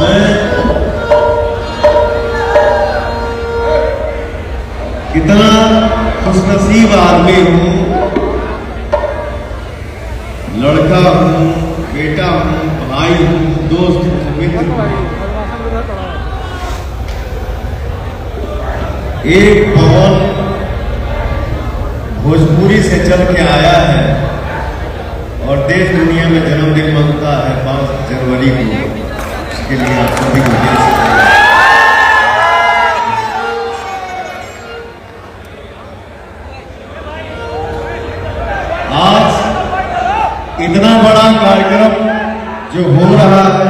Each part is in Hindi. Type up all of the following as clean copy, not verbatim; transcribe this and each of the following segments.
मैं कितना खुशनसीब आदमी हूँ, लड़का हूँ, बेटा हूँ, भाई हूँ, दोस्त हूँ, मित्र हूँ। एक पवन भोजपुरी से चल के आया है और देश दुनिया में जन्मदिन मनता है 5 जनवरी को। उसके लिए आप सभी को दिल से आज इतना बड़ा कार्यक्रम जो हो रहा है,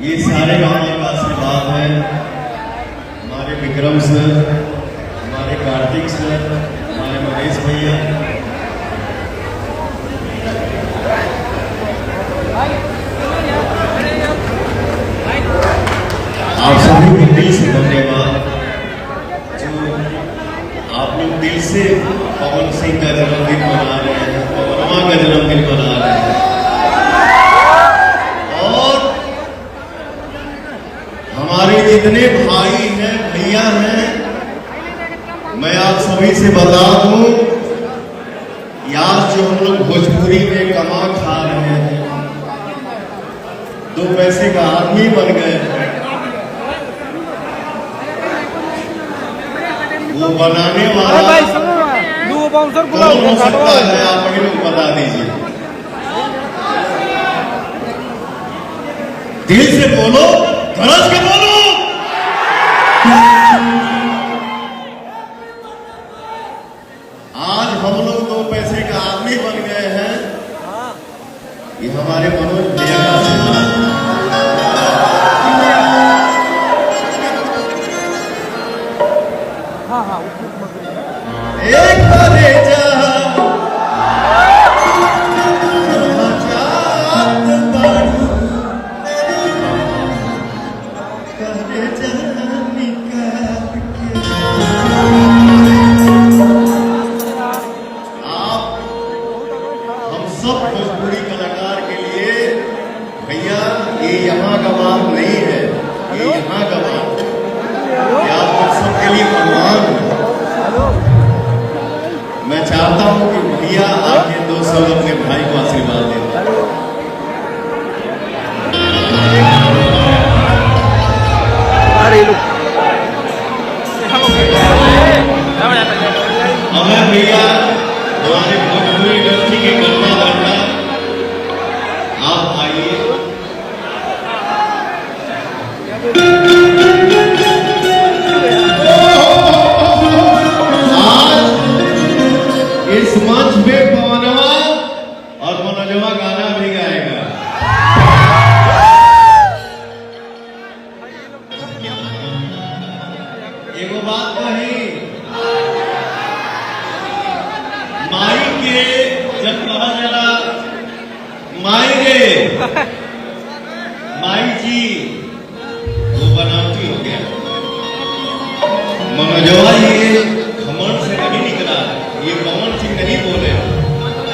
ये सारे गांवों का आशीर्वाद है। हमारे विक्रम सर, हमारे कार्तिक सर, हमारे महेश भैया, आप सभी को दिल से धन्यवाद जो आप लोग दिल से पवन सिंह का जन्मदिन मना रहे हैं, पवनमा का जन्मदिन मना रहे हैं। और हमारे जितने भाई हैं, भैया हैं, मैं आप सभी से बता दूं, यार जो हम लोग भोजपुरी में कमा खा रहे हैं, 2 पैसे का आदमी बन गए, वो बनाने वाला कौन हो सकता है, आप ही लोग बता दीजिए। दिल से बोलो, गरज के बोलो। आज हम लोग 2 पैसे का आदमी बन गए हैं, ये हमारे मनोज भैया का आशीर्वाद। एक बारे सब भोजपुरी कलाकार के लिए भैया ये यहाँ का बात नहीं है, ये यहाँ का बात है। आप सबके लिए भगवान है। मैं चाहता हूँ कि भैया आके 2 शब्द अपने भाई को आशीर्वाद दें। हमें भैया हमारे भोजपुरी इंडस्ट्री के गन्ना बनना, आप आइए। आज इस मंच पे पवनवा और मनोजवा गाना भी गाएगा। एगो बात कही, माई के जब कहा जरा माई रे माई जी, वो बनावटी हो गया। मनोजवा ये घमंड से नहीं निकला, ये पवन सिंह नहीं बोले,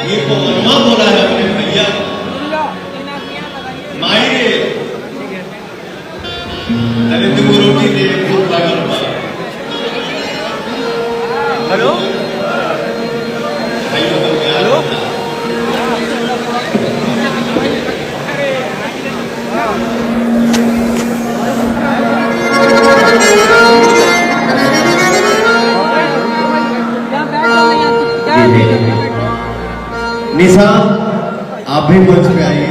ये पवनमा बोला है अपने भैया माई रे नरेंद्र को रोटी दे, भूख लागल बा। हेलो निशा, आप भी मंच पे आइए।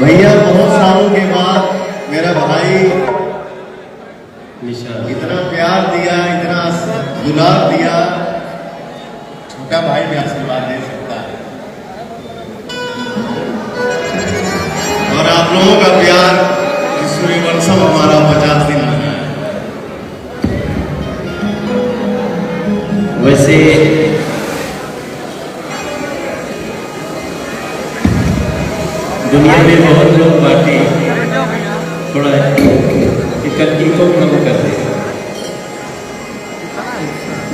भैया बहुत सालों के बाद मेरा भाई निशा इतना प्यार दिया, इतना दुलार दिया, छोटा भाई भी आशीर्वाद दे सकता है। और आप लोगों का प्यार सूर्यवंशम हमारा 50 दिन लगा है। वैसे दुनिया में बहुत लोग बाटे, थोड़ा इकट्ठी को कम कर दे।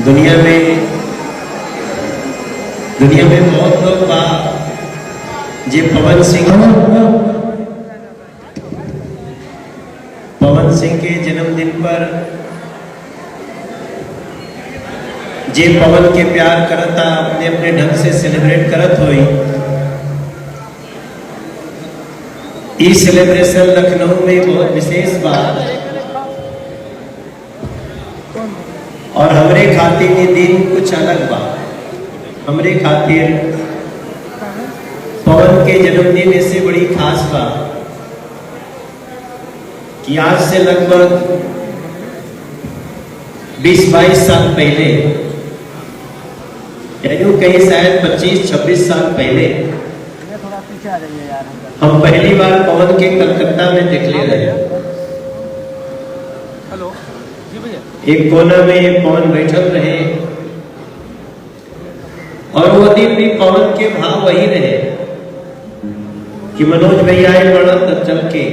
दुनिया में दुनिया में बहुत लोग बा जे पवन सिंह के जन्मदिन पर जे पवन के प्यार करता अपने अपने ढंग से सेलिब्रेट करत होई। ई सेलिब्रेशन लखनऊ में बहुत विशेष बात और हमरे खातिर ये दिन कुछ अलग बा। हमरे खातिर पवन के जन्मदिन इससे बड़ी खास बा कि आज से लगभग 20-22 साल पहले या यूं कहीं शायद 25-26 साल पहले हम पहली बार पवन के कलकत्ता में देखले रहे। एक कोना में पवन बैठल रहे और वो दिन भी पवन के भाव वही रहे कि मनोज भैया आए बड़ा तब चल के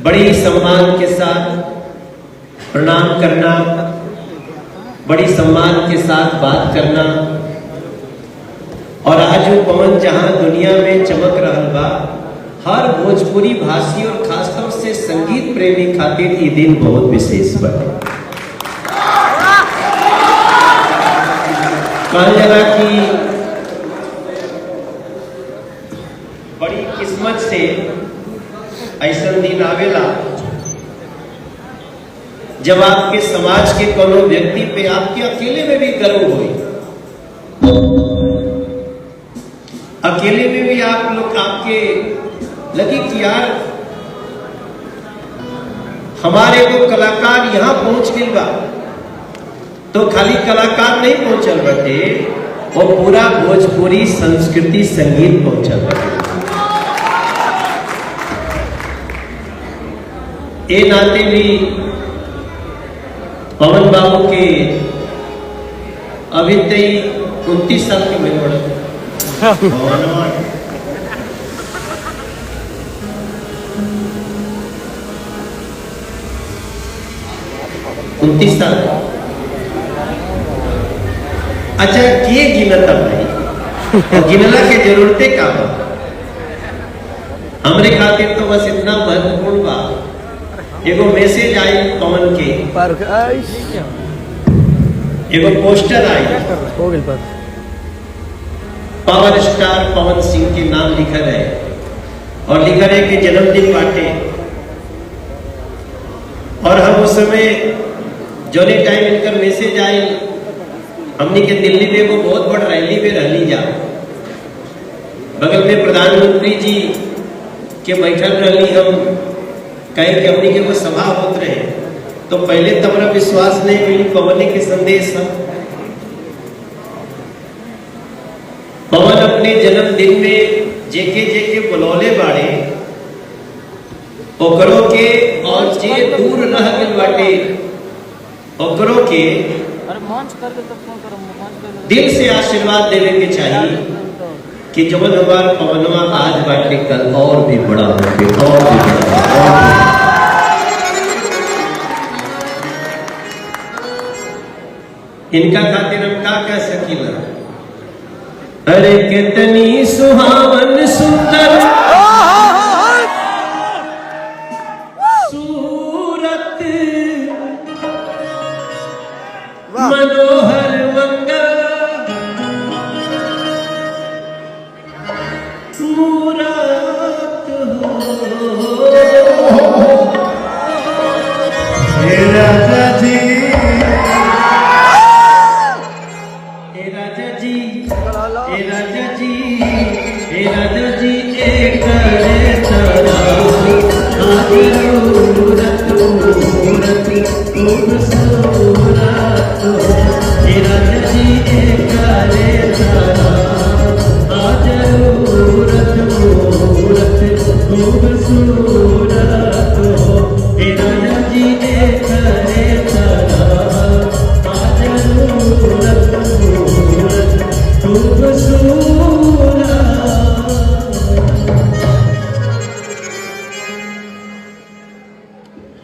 बड़ी सम्मान के साथ प्रणाम करना, बड़ी सम्मान के साथ बात करना। और आज वो पवन जहां दुनिया में चमक रहा बा, हर भोजपुरी भाषी और खासतौर से संगीत प्रेमी खातिर ये दिन बहुत विशेष बा। कहल जाला कि बड़ी किस्मत से ऐसा दिन आवेला जब आपके समाज के कोनो व्यक्ति पे आपके अकेले में भी गर्व होई, अकेले में भी आप लोग आपके लगे कि यार हमारे को कलाकार यहां पहुंच गई बा। तो खाली कलाकार नहीं पहुंचल बटे, वो पूरा भोजपुरी संस्कृति संगीत पहुंचल बटे। ए नाते भी पवन बाबू के अभी तई 29 साल की उम्र पड़ा। 29 साल। अच्छा किए गिनता भाई, और गिनला के जरूरते का बा। हमरे खातिर तो बस इतना महत्वपूर्ण बा, एगो मैसेज आई पवन के, एगो पोस्टर आई, पावर स्टार पवन सिंह के नाम लिखल है और लिखल है कि जन्मदिन बाटे। और हम उस समय जोने टाइम इनकर मैसेज आई, हमने के दिल्ली में वो बहुत बड़ा रैली में रहली जा, बगल में प्रधानमंत्री जी के बैठल रहली। हम कहे कि हमने के वो सभा होत रहे, तो पहले तो हमारा विश्वास नहीं मिली पवन के संदेश हम। पवन अपने जन्मदिन में जेके जेके बुलौले बाड़े ओकरों के, और जे दूर रह गइल बाटे ओकरों के दिल से आशीर्वाद देवे के चाहिए कि जब हमारा पवनवा आज बाटे कल और भी बड़ा होगे, और भी बड़ा। इनका खातिर हम क्या कह सकीला। अरे कितनी सुहावन सुंदर सूरत, मनोहर मंगल मूरत हो। हे राजा जी, हे राजा जी, हे राजा जी, हे राजा जी, एक तारा मूरत मूरत खूबसूरत हो। हे राजा जी, एक तारा आज मूरत मूरत खूबसूरत हो। हे राजा जी, एक तारा आज मूरत मूरत खूबसूरत।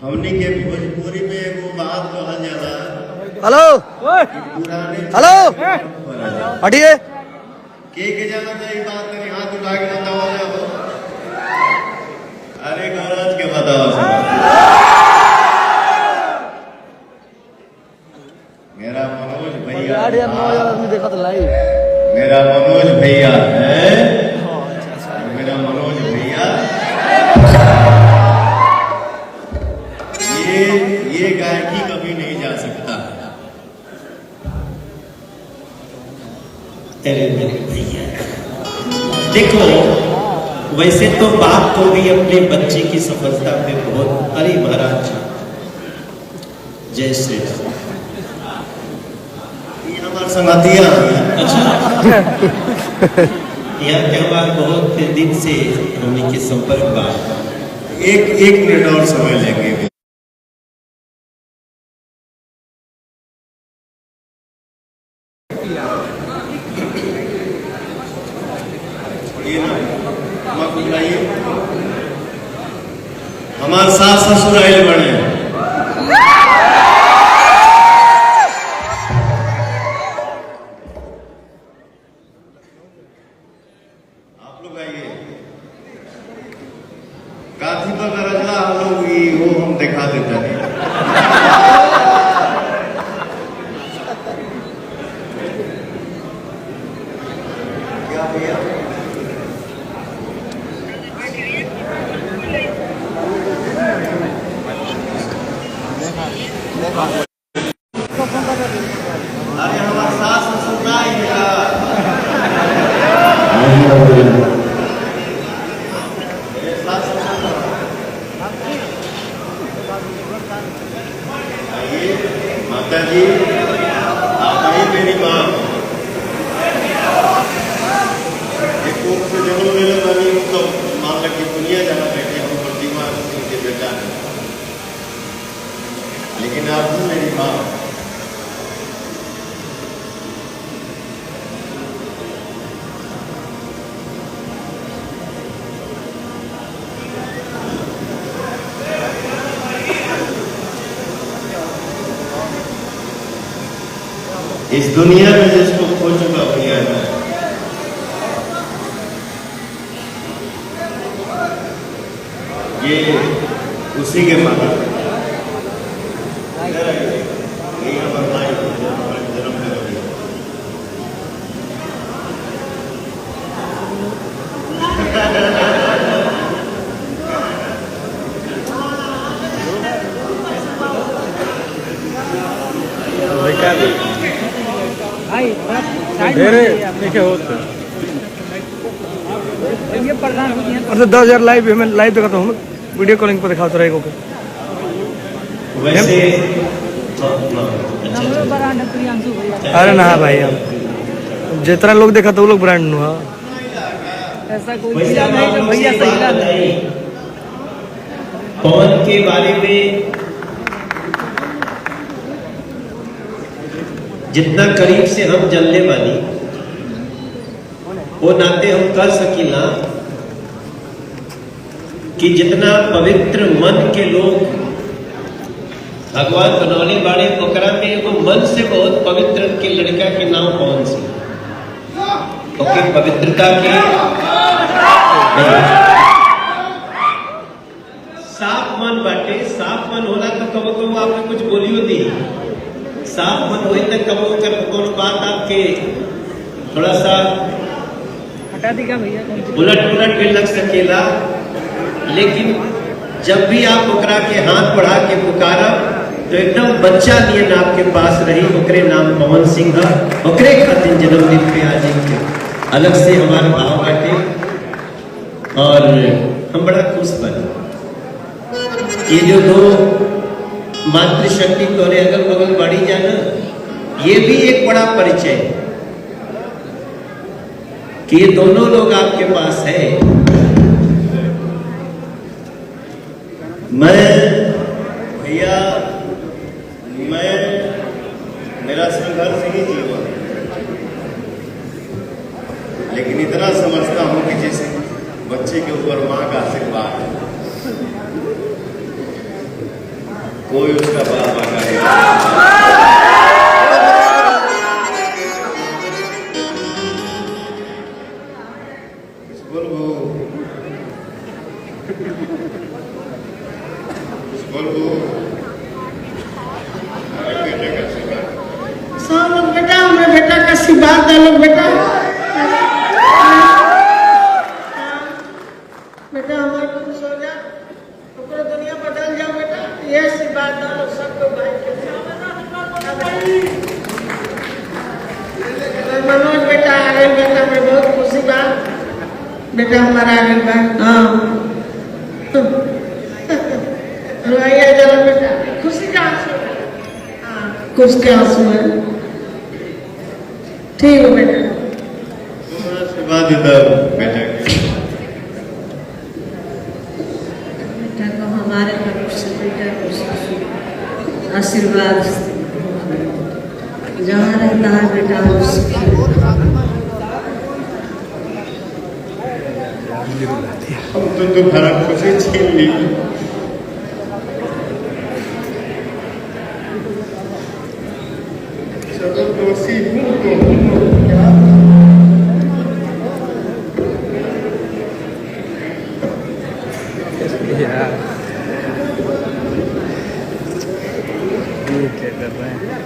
हमनी के भोजपुरी में एगो बात कहल जाला, हेलो पुराने हेलो हटिए के जाना चाहिए बात नहीं, हाथ उठा के बताओ जाओ। अरे गौराज के बताओ मेरा मनोज भैया, देखा तो लाइव मेरा मनोज भैया है, मेरा मनोज भैया ये गायकी कभी नहीं जा सकता। अरे मेरे भैया देखो, वैसे तो बाप को भी अपने बच्चे की सफलता पे बहुत, अरे महाराज जय श्री राम। ये हमारे संगतिया अच्छा यहाँ त्यौहार बहुत दिन से हमने के संपर्क बात, एक मिनट और समय लेंगे। हमारे सास ससुर आयल बने, आप लोग आइए। काफी तो रजला हम लोग वो हम दिखा देते हैं। क्या भैया अरे हमारे सास ससुर का ही है। सास ससुर आइए, माता जी आप आई मेरी माँ। एक कोप से जन्म मेरे वाली मतलब मान लग की दुनिया जहाँ बैठे हम प्रतिमा सिंह के बेटा है, लेकिन आप हूँ मेरी माँ। इस दुनिया में जिसको खो चुका भैया है, ये उसी के माता ये प्रधान और 10,000 लाइव हमें लाइव देखा तो हम वीडियो कॉलिंग पर दिखाते रहेगा ओके। वैसे अरे ना भाई हम जितना लोग देखा तो वो लोग ब्रांड हुआ ऐसा कोई वैसे नहीं तो भैया सही नहीं। पवन के बारे में जितना करीब से हम जानने वाली वो नाते हम कर सकीला कि जितना पवित्र मन के लोग भगवान बनौले बाड़े ओकरा में एगो मन से बहुत पवित्र के लड़का के नाम पवन सिंह। ओके पवित्रता के साफ मन बाटे, साफ मन होला तो कबो कबो आपने कुछ बोलियो दी, साफ मन होई तो कबो कर कोनो बात आपके थोड़ा सा हटा दी क्या भैया उलट उलट भी लग सकेला, लेकिन जब भी आप ओकरा के हाथ बढ़ा के पुकारब तो एकदम बच्चा नियन आपके पास रही। ओकरे नाम पवन सिंह है, ओकरे खातिर जन्मदिन पे आज एक अलग से हमारे भाव बाटे और हम बड़ा खुश बने। ये जो दो मातृशक्ति तोरे अगल बगल बढ़ी जाना, ये भी एक बड़ा परिचय कि ये दोनों लोग आपके पास है। मैं भैया मेरा संघर्ष ही जीवन, लेकिन इतना समझता हूं कि जिस बच्चे के ऊपर मां का आशीर्वाद है कोई उसका बाप का आशीर्वाद डालो बेटा। बेटा हमारे खुश हो जा, पूरा दुनिया बदल जाओ बेटा। ये आशीर्वाद डालो सबको भाई के मनोज बेटा आ गए बेटा, मैं बहुत खुशी बा बेटा हमारा आ गए बा। हाँ रोइया जरा बेटा, खुशी का आंसू है। हाँ खुश के आंसू है। ठीक है बेटा, आशीर्वाद देता बेटा बेटा को हमारे तरफ से बेटा को आशीर्वाद जहाँ रहता है बेटा अब तो तुम्हारा खुशी छीन ली। चलो दोषी हूँ तो क्या यार ये क्या कर रहे हैं?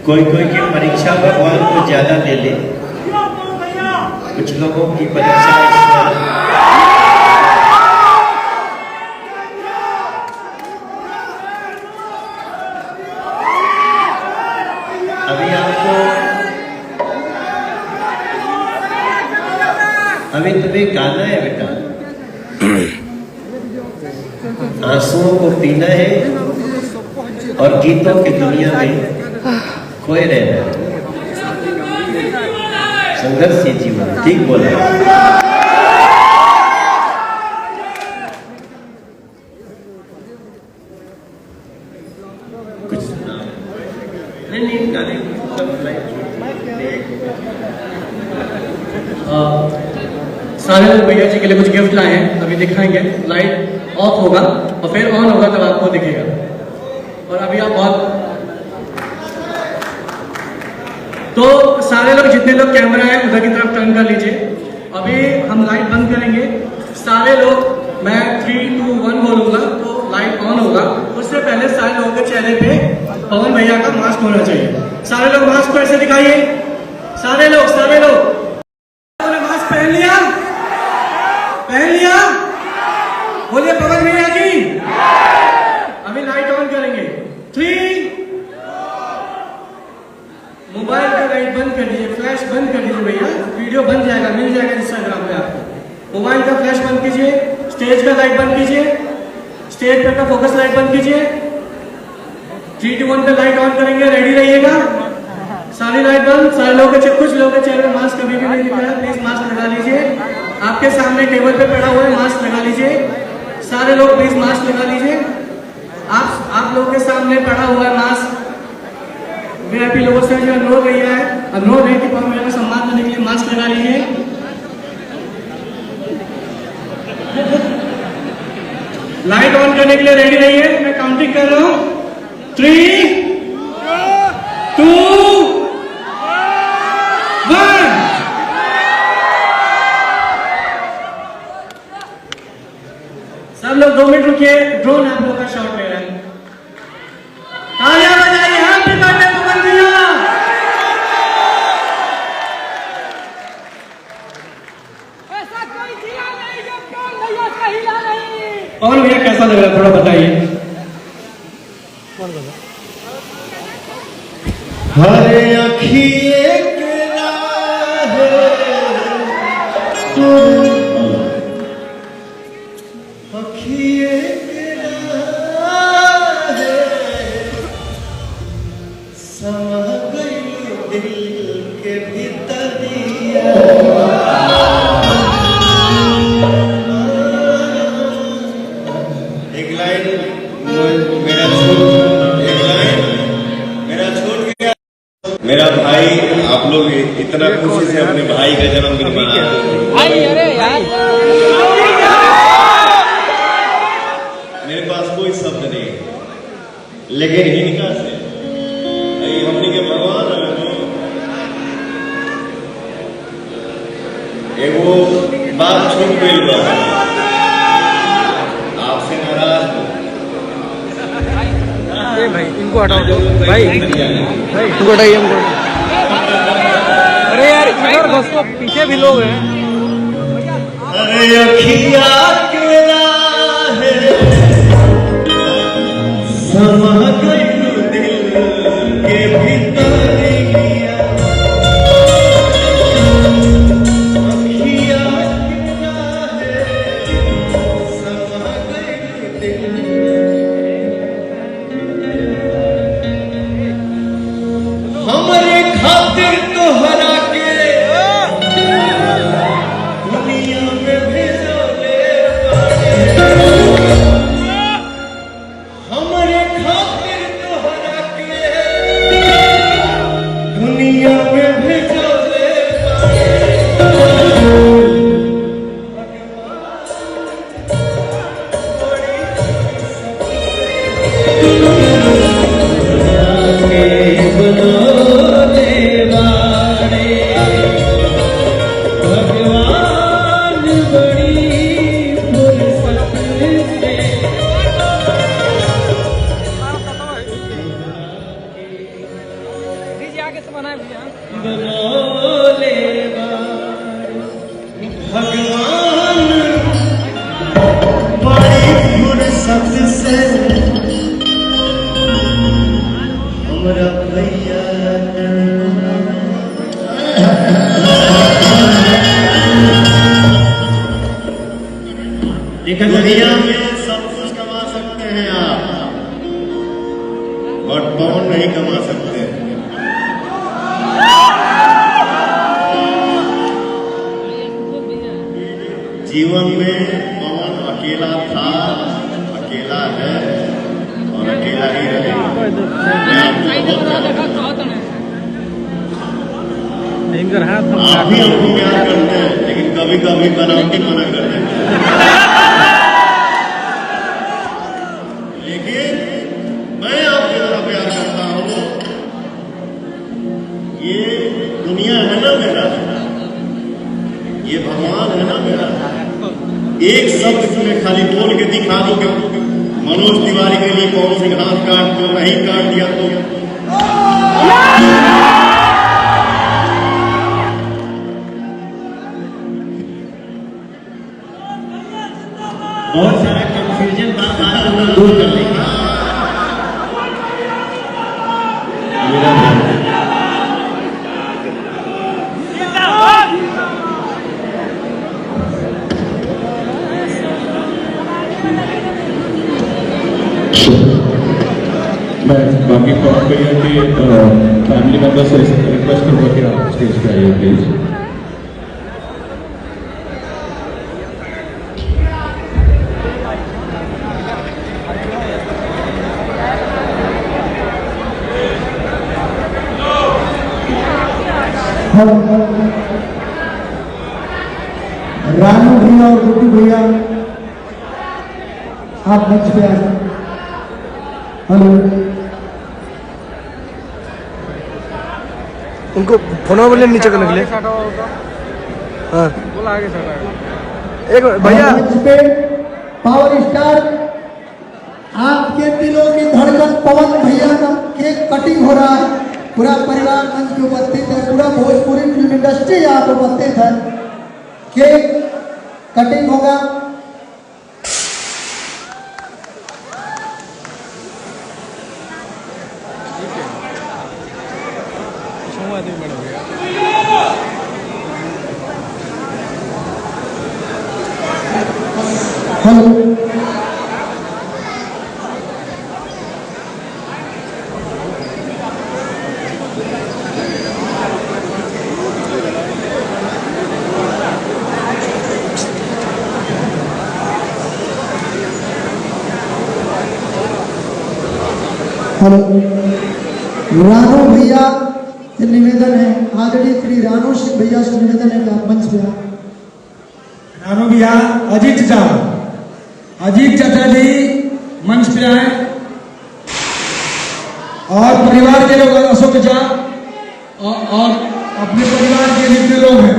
कोई कोई की परीक्षा भगवान को ज्यादा दे ले, कुछ लोगों की परीक्षा इस बार अभी तुम्हें गाना है बेटा, आंसुओं को पीना है और गीतों की दुनिया में खोए रहना है। संघर्ष ये जीवन, ठीक बोला। कुछ नहीं गाने सारे लोग भैया जी के लिए कुछ गिफ्ट लाए हैं, अभी दिखाएंगे। लाइट ऑफ होगा और फिर ऑन होगा तब आपको दिखेगा। और अभी आप बहुत तो सारे लोग जितने लोग कैमरा है उधर की तरफ टर्न कर लीजिए। अभी हम लाइट बंद करेंगे, सारे लोग मैं 3, 2, 1 बोलूंगा तो लाइट ऑन होगा। उससे पहले सारे लोगों के चेहरे पे पवन भैया का मास्क होना चाहिए। सारे लोग मास्क को ऐसे दिखाइए, सारे लोग मास्क पहन लिया, बोलिए पवन भैया की। अभी लाइट ऑन करेंगे। 3, मोबाइल का लाइट बंद कर दीजिए, फ्लैश बंद कर दीजिए भैया, वीडियो बन जाएगा, मिल जाएगा इंस्टाग्राम पे आपको। मोबाइल का फ्लैश बंद कीजिए, स्टेज का लाइट बंद कीजिए, स्टेज पे का फोकस लाइट बंद कीजिए। 3, 2, 1 पे लाइट ऑन करेंगे, रेडी रहिएगा। सारी लाइट बंद। सारे लोगों के कुछ लोगों के चेहरे में मास्क कभी भी नहीं दिख रहा है, प्लीज मास्क लगा लीजिए। आपके सामने टेबल पे पड़ा हुआ है, मास्क लगा लीजिए। सारे लोग प्लीज मास्क लगा लीजिए। आप लोगों के सामने पड़ा हुआ है मास्क। वीआईपी लोगों से जो अनुरोध किया है, अनुरोध है कि पवन भैया का सम्मान करने के लिए मास्क लगा लीजिए। लाइट ऑन करने के लिए रेडी रहिए, मैं काउंटिंग कर रहा हूं। 3, 2, 1। सब लोग 2 मिनट रुकिए, ड्रोन आप लोग का शॉट ले रहा है। तालियां बजाइए, हैप्पी बर्थडे पवन भैया। ऐसा कोई जिला नहीं जो पवन भैया का हिला नहीं। पवन भैया कैसा लग रहा है, थोड़ा बताइए। हरे अखिए के राहे अखिए के राहे समा गई दिल के भीतरिया। एक लाइन मेरा छूट गया। मेरा भाई, आप लोग इतना खुशी से अपने भाई का जन्मदिन मना मेरे पास कोई शब्द नहीं, लेकिन इनका से हमने के भगवान एगो बात छूट गई, आपसे नाराज हो इनको हटाओ भाई, इनको हटाइए हमको। अरे यार इधर बस पीछे भी लोग हैं। अरे अखिया के राहे समा गई दिल के भीतरिया, अखिया के राहे समा गई दिल। हमारे खातिर तोहरा के दुनिया में भेजोले हमारे खातिर तोहरा के दुनिया में भेजोले डीजे आगे से बनाए भैया। भगवान बड़ी फुर्सत से हमरा भैया दुनिया में सब कुछ कमा सकते हैं आप, बट पवन नहीं कमा सकते। जीवन में पवन अकेला था, अकेला है और अकेला ही रहेगा। मैं आपको बहुत इनका हाथ आप भी हमको प्यार करते हैं, लेकिन कभी कभी बनावटी मना कर देते हैं। लेकिन मैं आपकी तरह प्यार करता हूँ। ये दुनिया है ना मेरा, ये भगवान है ना मेरा। एक शब्द में खाली बोल के दिखा दो कि मनोज तिवारी के लिए पवन सिंह हाथ काट दो, नहीं काट दिया तो बहुत सारा कंफ्यूजन बात आज हम लोग दूर कर लेंगे। मैं बाकी पवन भैया के फैमिली मेंबर से रिक्वेस्ट करूँगा कि आप स्टेज पे आइए प्लीज। रानू भैया और गुड्डू भैया आप मंच पे आए। हेलो, उनको फोन बोले नीचे करने के लिए। हाँ एक भैया मंच पे पावर स्टार आपके दिलों की धड़कन पवन भैया का केक कटिंग हो रहा है। पूरा परिवार मंच पे उपस्थित है, पूरा भोजपुरी फिल्म इंडस्ट्री यहाँ पे उपस्थित है। केक कटिंग होगा। हेलो, हेलो, रानू भैया से निवेदन है, आदरणीय श्री रानू सिंह भैया से निवेदन है कि आप मंच पे आए। रानू भैया, अजीत चाचा जी मंच पे आए और परिवार के लोग अशोक चाचा और अपने परिवार के जितने लोग हैं